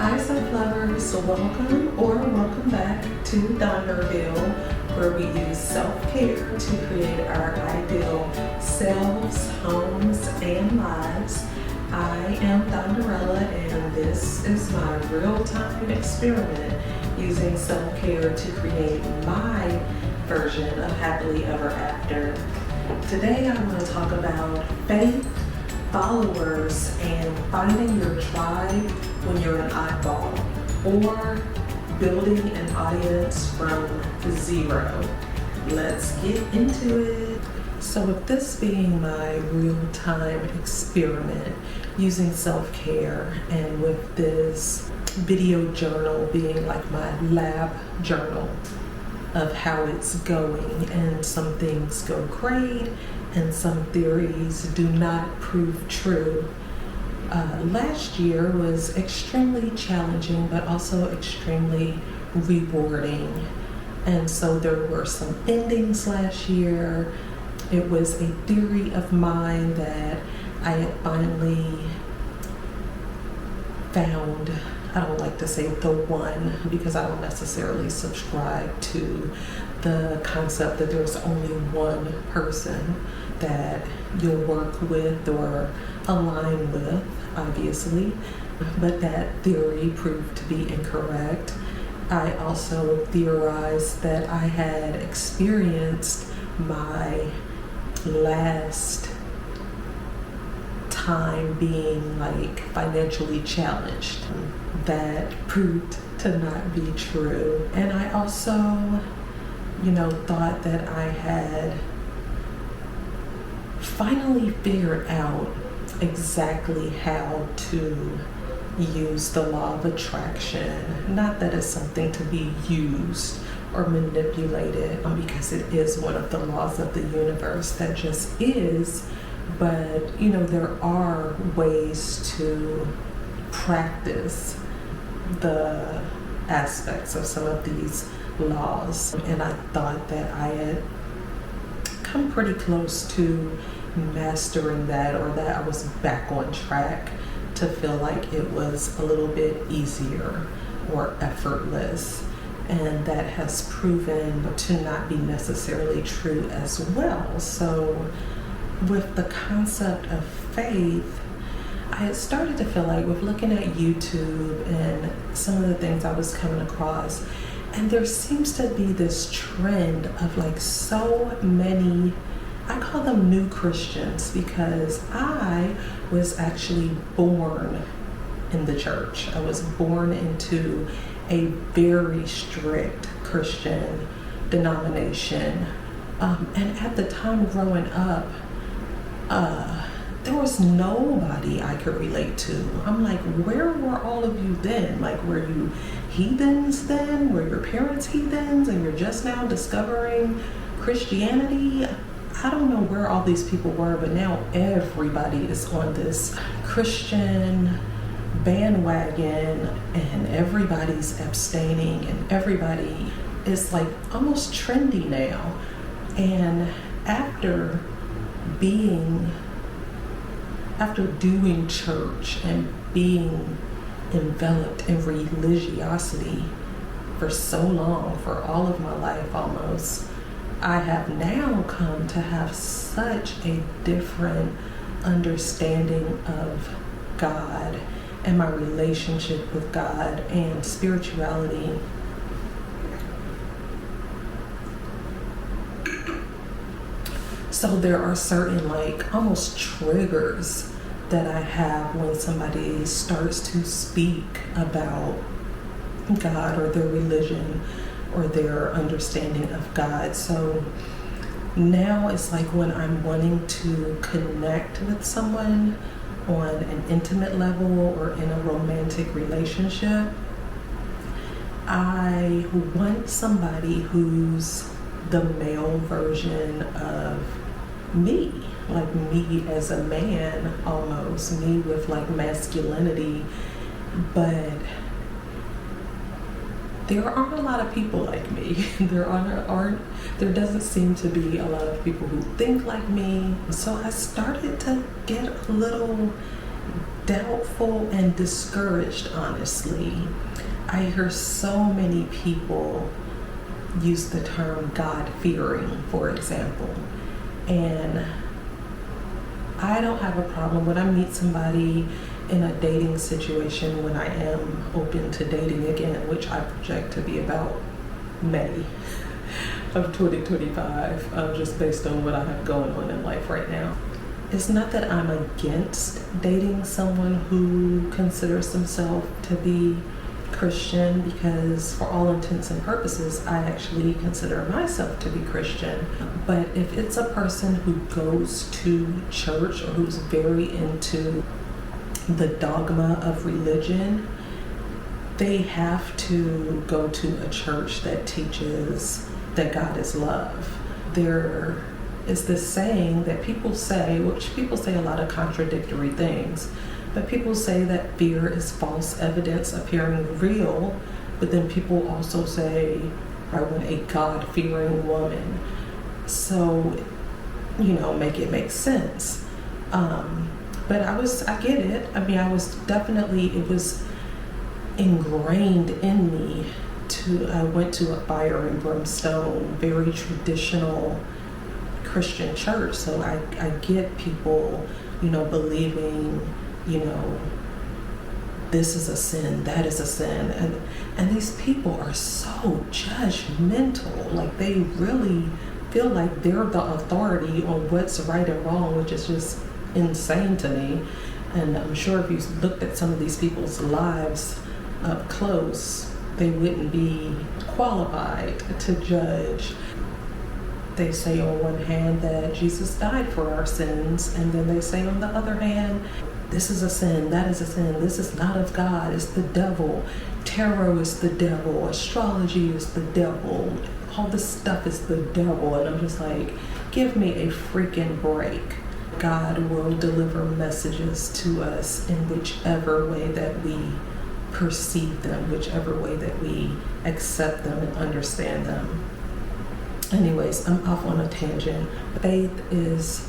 Hi self-lovers, so welcome back to Donnerville, where we use self-care to create our ideal selves, homes, and lives. I am Donderella, and this is my real-time experiment using self-care to create my version of happily ever after. Today I want to talk about faith, followers, and finding your tribe when you're an oddball, or building an audience from zero. Let's get into it. So with this being my real-time experiment using self-care, and with this video journal being like my lab journal of how it's going, and some things go great and some theories do not prove true. Last year was extremely challenging, but also extremely rewarding. And so there were some endings last year. It was a theory of mine that I had finally found. I don't like to say the one, because I don't necessarily subscribe to the concept that there's only one person that you'll work with or align with, obviously, but that theory proved to be incorrect. I also theorized that I had experienced my last time being like financially challenged. That proved to not be true. And I also, thought that I had finally figured out exactly how to use the law of attraction. Not that it's something to be used or manipulated, because it is one of the laws of the universe that just is. But there are ways to practice the aspects of some of these laws, and I thought that I had come pretty close to mastering that, or that I was back on track to feel like it was a little bit easier or effortless. And that has proven to not be necessarily true as well. So with the concept of faith, I had started to feel like, with looking at YouTube and some of the things I was coming across, and there seems to be this trend of like so many, I call them new Christians, because I was actually born in the church. I was born into a very strict Christian denomination. And at the time growing up, there was nobody I could relate to. I'm like, where were all of you then? Like, were you heathens then? Were your parents heathens and you're just now discovering Christianity? I don't know where all these people were, but now everybody is on this Christian bandwagon, and everybody's abstaining, and everybody is like almost trendy now. And after doing church and being enveloped in religiosity for so long, for all of my life almost, I have now come to have such a different understanding of God and my relationship with God and spirituality. So there are certain like almost triggers that I have when somebody starts to speak about God or their religion or their understanding of God. So now it's like when I'm wanting to connect with someone on an intimate level or in a romantic relationship, I want somebody who's the male version of me, like me as a man, almost me with like masculinity. But there aren't a lot of people like me. There doesn't seem to be a lot of people who think like me. So I started to get a little doubtful and discouraged, honestly. I hear so many people use the term God-fearing, for example. And I don't have a problem when I meet somebody in a dating situation, when I am open to dating again, which I project to be about May of 2025, just based on what I have going on in life right now. It's not that I'm against dating someone who considers themselves to be Christian, because for all intents and purposes, I actually consider myself to be Christian. But if it's a person who goes to church or who's very into the dogma of religion, they have to go to a church that teaches that God is love. There is this saying that people say, which people say a lot of contradictory things, but people say that fear is false evidence appearing real, but then people also say, I want a God-fearing woman. So, make it make sense. But I get it. I mean, it was ingrained in me I went to a fire and brimstone, very traditional Christian church. So I get people, believing, this is a sin, that is a sin. And these people are so judgmental. Like, they really feel like they're the authority on what's right and wrong, which is just insane to me. And I'm sure if you looked at some of these people's lives up close, they wouldn't be qualified to judge. They say on one hand that Jesus died for our sins, and then they say on the other hand, this is a sin, that is a sin, this is not of God, it's the devil. Tarot is the devil, astrology is the devil, all this stuff is the devil. And I'm just like, give me a freaking break. God will deliver messages to us in whichever way that we perceive them, whichever way that we accept them and understand them. Anyways, I'm off on a tangent. Faith is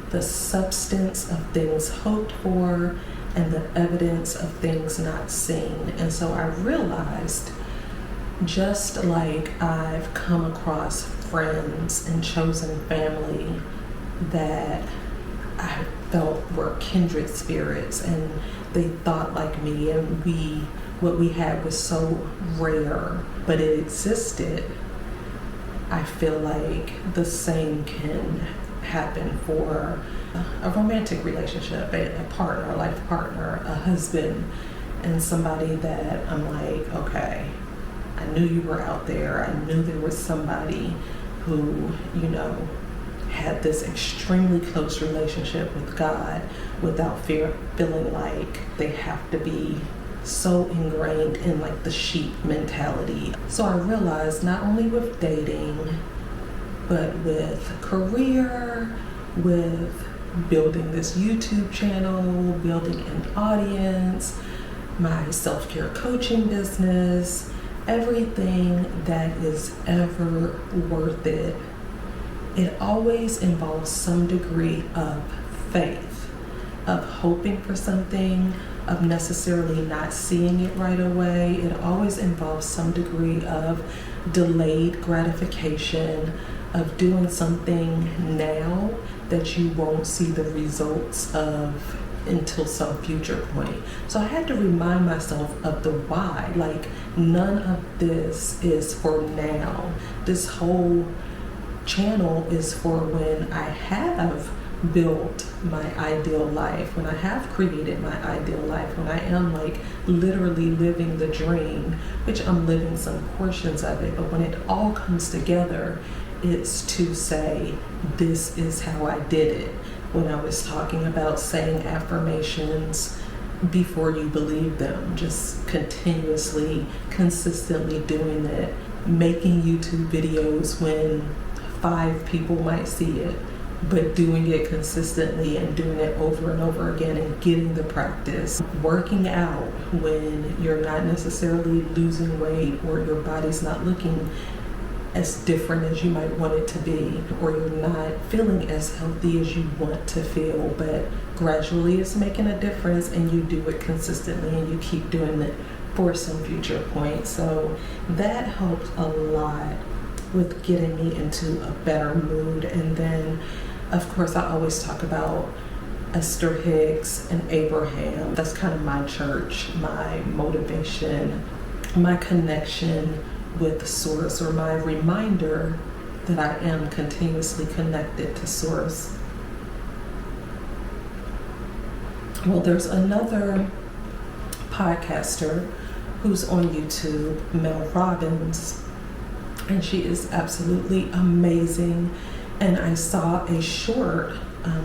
the substance of things hoped for and the evidence of things not seen. And so I realized, just like I've come across friends and chosen family that I felt were kindred spirits, and they thought like me, and what we had was so rare, but it existed. I feel like the same can happen for a romantic relationship, a partner, a life partner, a husband, and somebody that I'm like, okay, I knew you were out there. I knew there was somebody who, had this extremely close relationship with God without feeling like they have to be so ingrained in like the sheep mentality. So I realized, not only with dating, but with career, with building this YouTube channel, building an audience, my self-care coaching business, everything that is ever worth it, it always involves some degree of faith, of hoping for something, of necessarily not seeing it right away. It always involves some degree of delayed gratification, of doing something now that you won't see the results of until some future point. So I had to remind myself of the why. Like, none of this is for now. This whole channel is for when I have built my ideal life, when I have created my ideal life, when I am like literally living the dream, which I'm living some portions of it, but when it all comes together, it's to say, this is how I did it. When I was talking about saying affirmations before you believe them, just continuously, consistently doing it, making YouTube videos when 5 people might see it, but doing it consistently and doing it over and over again and getting the practice. Working out when you're not necessarily losing weight or your body's not looking as different as you might want it to be, or you're not feeling as healthy as you want to feel, but gradually it's making a difference and you do it consistently and you keep doing it for some future point. So that helped a lot with getting me into a better mood. And then, of course, I always talk about Esther Hicks and Abraham. That's kind of my church, my motivation, my connection with Source, or my reminder that I am continuously connected to Source. Well, there's another podcaster who's on YouTube, Mel Robbins, and she is absolutely amazing. And I saw a short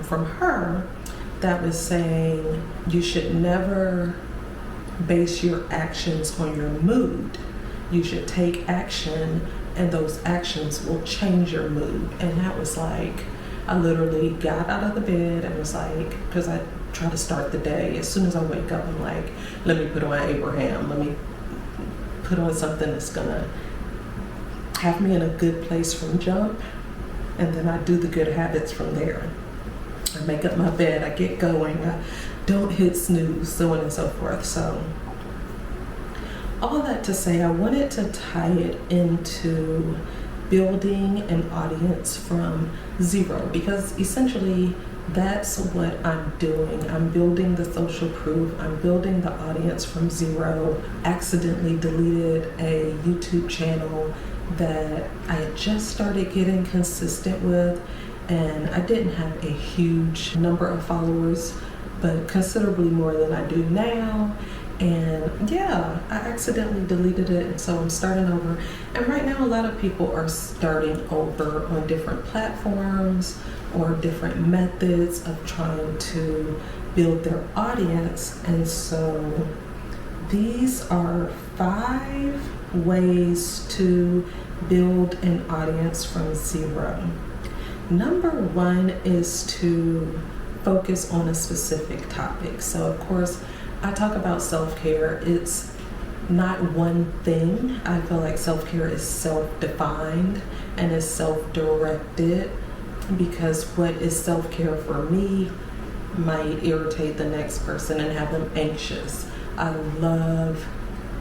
from her that was saying you should never base your actions on your mood. You should take action, and those actions will change your mood. And that was like, I literally got out of the bed and was like, because I try to start the day, as soon as I wake up, I'm like, let me put on Abraham, let me put on something that's gonna have me in a good place from jump, and then I do the good habits from there. I make up my bed, I get going, I don't hit snooze, so on and so forth. So all that to say, I wanted to tie it into building an audience from zero, because essentially that's what I'm doing. I'm building the social proof. I'm building the audience from zero. Accidentally deleted a YouTube channel that I had just started getting consistent with, and I didn't have a huge number of followers, but considerably more than I do now. And yeah, I accidentally deleted it, and so I'm starting over. And right now, a lot of people are starting over on different platforms or different methods of trying to build their audience. And so these are 5 ways to build an audience from zero. Number 1 is to focus on a specific topic. So of course, I talk about self-care. It's not one thing. I feel like self-care is self-defined and is self-directed, because what is self-care for me might irritate the next person and have them anxious. I love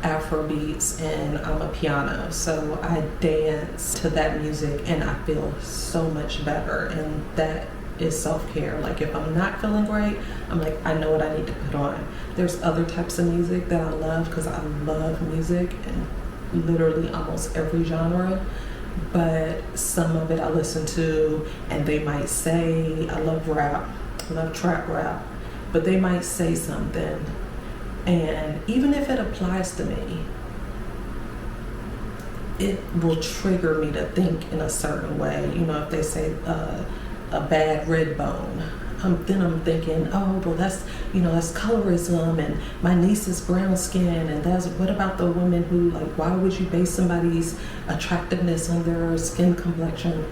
Afrobeats and I'm a piano, so I dance to that music and I feel so much better, and that is self-care. Like if I'm not feeling great, I'm like, I know what I need to put on. There's other types of music that I love, because I love music and literally almost every genre, but some of it I listen to and they might say, I love rap, I love trap rap, but they might say something, and even if it applies to me, it will trigger me to think in a certain way. You know, if they say a bad red bone, then I'm thinking, oh, well, that's colorism, and my niece is brown skin, and what about the women who, like, why would you base somebody's attractiveness on their skin complexion?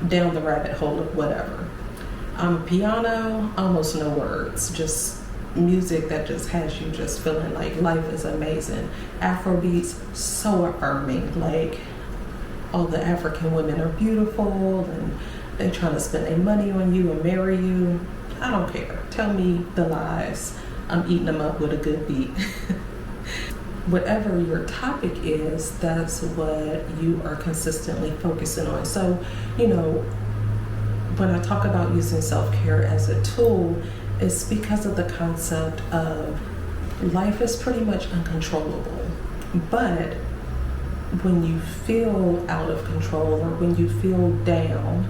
Down the rabbit hole of whatever. Piano, almost no words, just music that just has you just feeling like life is amazing. Afrobeats, so affirming, like all the African women are beautiful and they trying to spend their money on you and marry you. I don't care. Tell me the lies. I'm eating them up with a good beat. Whatever your topic is, that's what you are consistently focusing on. So, you know, when I talk about using self-care as a tool, it's because of the concept of life is pretty much uncontrollable. But when you feel out of control or when you feel down,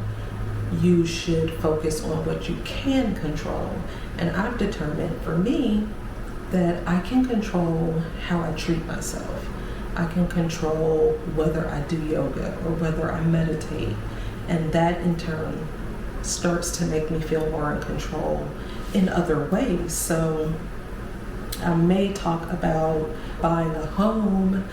you should focus on what you can control. And I've determined for me that I can control how I treat myself. I can control whether I do yoga or whether I meditate. And that in turn starts to make me feel more in control in other ways. So I may talk about buying a home,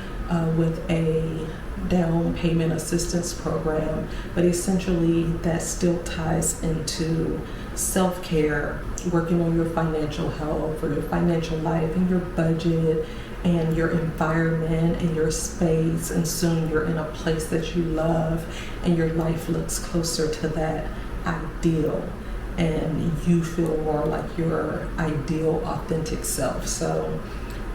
with a down payment assistance program, but essentially that still ties into self-care, working on your financial health or your financial life and your budget and your environment and your space, and soon you're in a place that you love and your life looks closer to that ideal and you feel more like your ideal authentic self. So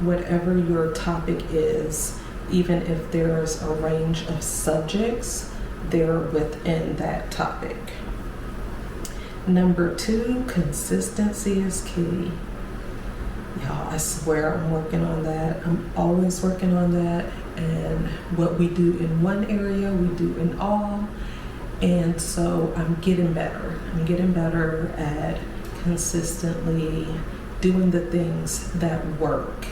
whatever your topic is, even if there's a range of subjects, they're within that topic. Number 2, consistency is key. Y'all, I swear I'm working on that. I'm always working on that. And what we do in one area, we do in all. And so I'm getting better. I'm getting better at consistently doing the things that work,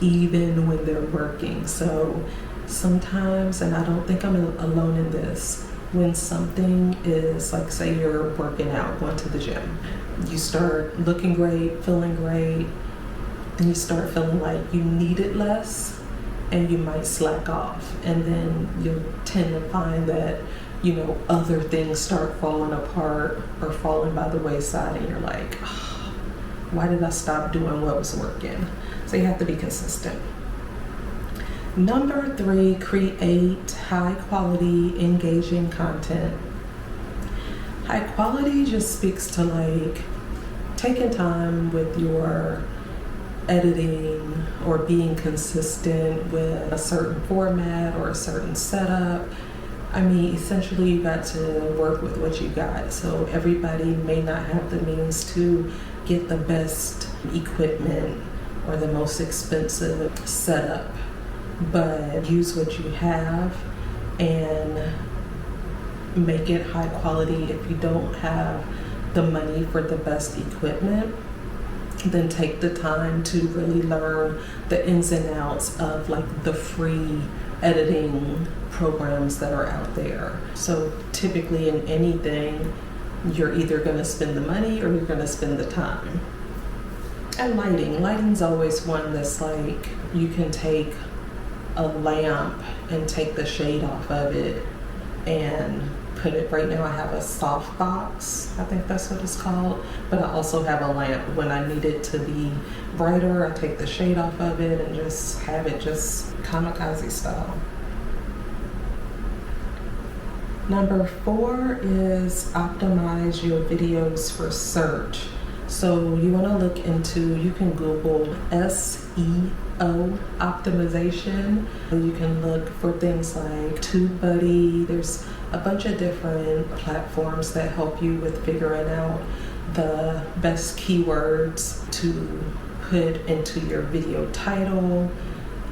even when they're working. So sometimes, and I don't think I'm alone in this, when something is like, say you're working out, going to the gym, you start looking great, feeling great, and you start feeling like you need it less, and you might slack off. And then you'll tend to find that, other things start falling apart or falling by the wayside, and you're like, oh, why did I stop doing what was working? So you have to be consistent. Number 3, create high quality, engaging content. High quality just speaks to like taking time with your editing or being consistent with a certain format or a certain setup. I mean, essentially you got to work with what you got. So everybody may not have the means to get the best equipment or the most expensive setup, but use what you have and make it high quality. If you don't have the money for the best equipment, then take the time to really learn the ins and outs of like the free editing programs that are out there. So typically in anything, you're either going to spend the money or you're going to spend the time. And lighting's always one that's like, you can take a lamp and take the shade off of it and put it, right now I have a soft box, I think that's what it's called, but I also have a lamp. When I need it to be brighter, I take the shade off of it and just have it just kamikaze style. Number 4 is optimize your videos for search. So you want to look into, you can Google SEO optimization. You can look for things like TubeBuddy. There's a bunch of different platforms that help you with figuring out the best keywords to put into your video title,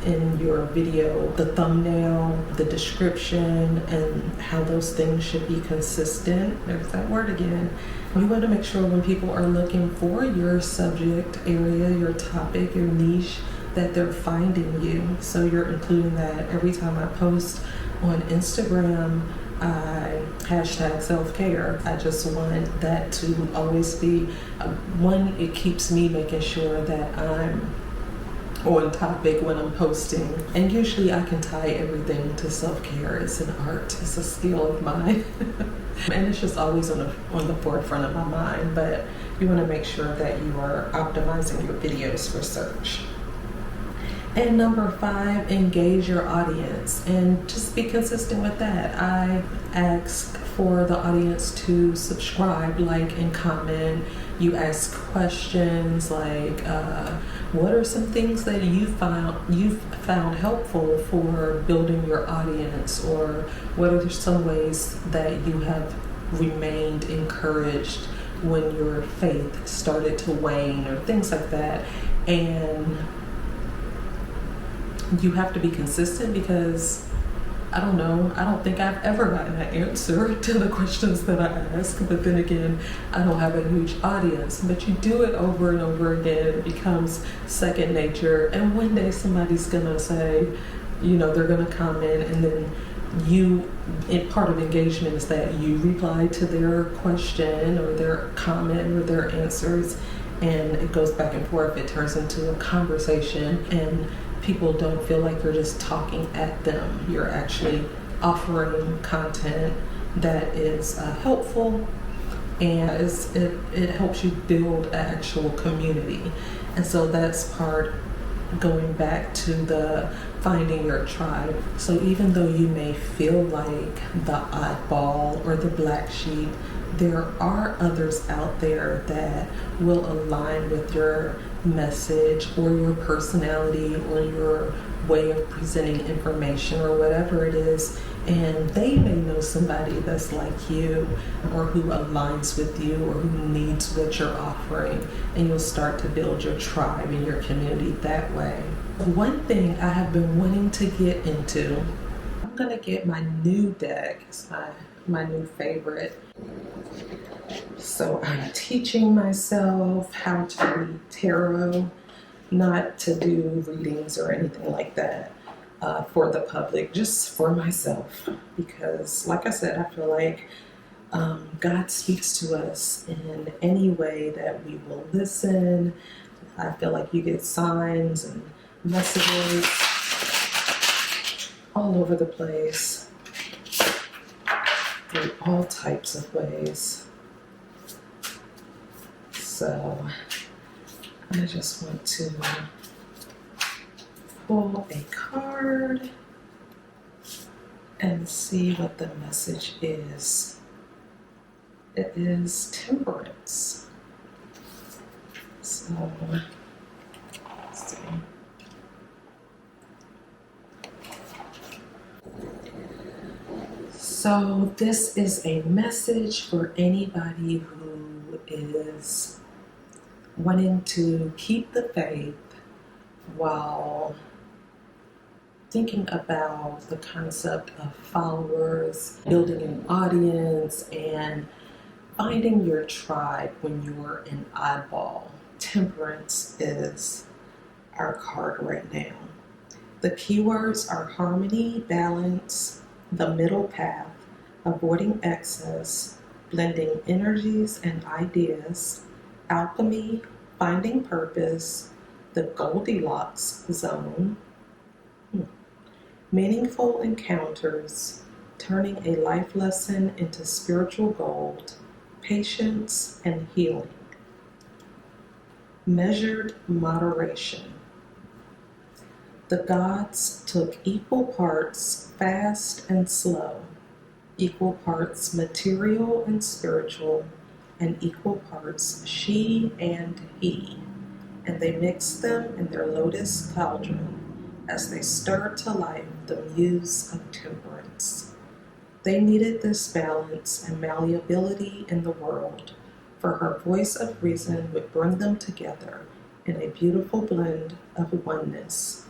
in your video, the thumbnail, the description, and how those things should be consistent. There's that word again. You want to make sure when people are looking for your subject area, your topic, your niche, that they're finding you. So you're including that every time I post on Instagram. I hashtag self-care. I just want that to always be one. It keeps me making sure that I'm on topic when I'm posting, and usually I can tie everything to self-care. It's an art, it's a skill of mine. And it's just always on the forefront of my mind. But you want to make sure that you are optimizing your videos for search. And number 5, engage your audience, and just be consistent with that. I ask for the audience to subscribe, like, and comment. You ask questions like, what are some things that you've found helpful for building your audience, or what are some ways that you have remained encouraged when your faith started to wane, or things like that. And you have to be consistent, because I don't think I've ever gotten an answer to the questions that I ask. But then again, I don't have a huge audience. But you do it over and over again, it becomes second nature. And one day somebody's gonna say, they're gonna comment, and then part of engagement is that you reply to their question or their comment or their answers, and it goes back and forth. It turns into a conversation, and people don't feel like you're just talking at them. You're actually offering content that is helpful, and it helps you build an actual community. And so that's part going back to the finding your tribe. So even though you may feel like the oddball or the black sheep, there are others out there that will align with your message or your personality or your way of presenting information or whatever it is. And they may know somebody that's like you or who aligns with you or who needs what you're offering. And you'll start to build your tribe and your community that way. One thing I have been wanting to get into, I'm going to get my new deck. It's my new favorite. So I'm teaching myself how to read tarot, not to do readings or anything like that for the public, just for myself. Because like I said, I feel like God speaks to us in any way that we will listen. I feel like you get signs and messages all over the place through all types of ways. So I just want to pull a card and see what the message is. It is temperance. So let's see. So this is a message for anybody who is wanting to keep the faith while thinking about the concept of followers, building an audience, and finding your tribe when you're an oddball. Temperance is our card right now. The keywords are harmony, balance, the middle path, avoiding excess, blending energies and ideas, alchemy, finding purpose, the Goldilocks zone, meaningful encounters, turning a life lesson into spiritual gold, patience and healing, measured moderation. The gods took equal parts fast and slow, equal parts material and spiritual, and equal parts she and he, and they mixed them in their lotus cauldron as they stirred to life the muse of temperance. They needed this balance and malleability in the world, for her voice of reason would bring them together in a beautiful blend of oneness.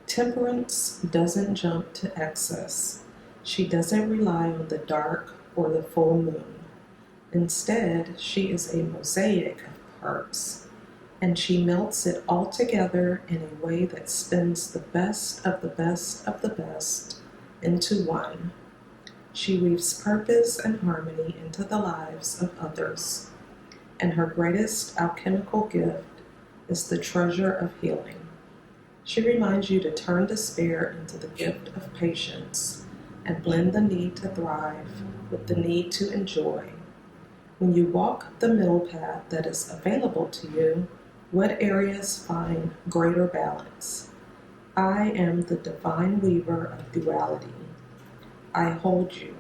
Temperance doesn't jump to excess. She doesn't rely on the dark or the full moon. Instead, she is a mosaic of parts, and she melts it all together in a way that spins the best of the best of the best into one. She weaves purpose and harmony into the lives of others, and her greatest alchemical gift is the treasure of healing. She reminds you to turn despair into the gift of patience and blend the need to thrive with the need to enjoy. When you walk the middle path that is available to you, what areas find greater balance? I am the divine weaver of duality. I hold you.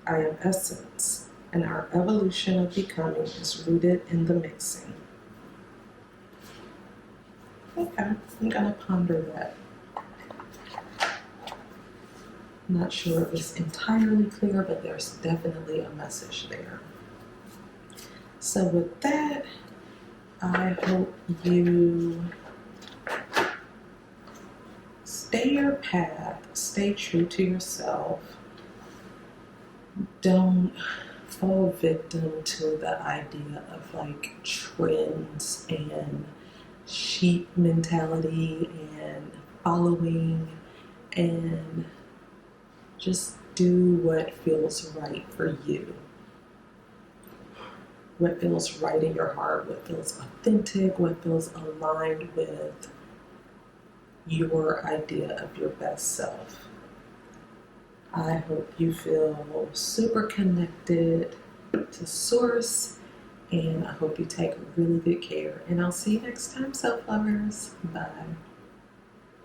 I am essence, and our evolution of becoming is rooted in the mixing. Okay, I'm gonna ponder that. I'm not sure if it's entirely clear, but there's definitely a message there. So with that, I hope you stay your path, stay true to yourself. Don't fall victim to the idea of like trends and sheep mentality and following, and just do what feels right for you. What feels right in your heart, what feels authentic, what feels aligned with your idea of your best self. I hope you feel super connected to Source, and I hope you take really good care. And I'll see you next time, self lovers. Bye.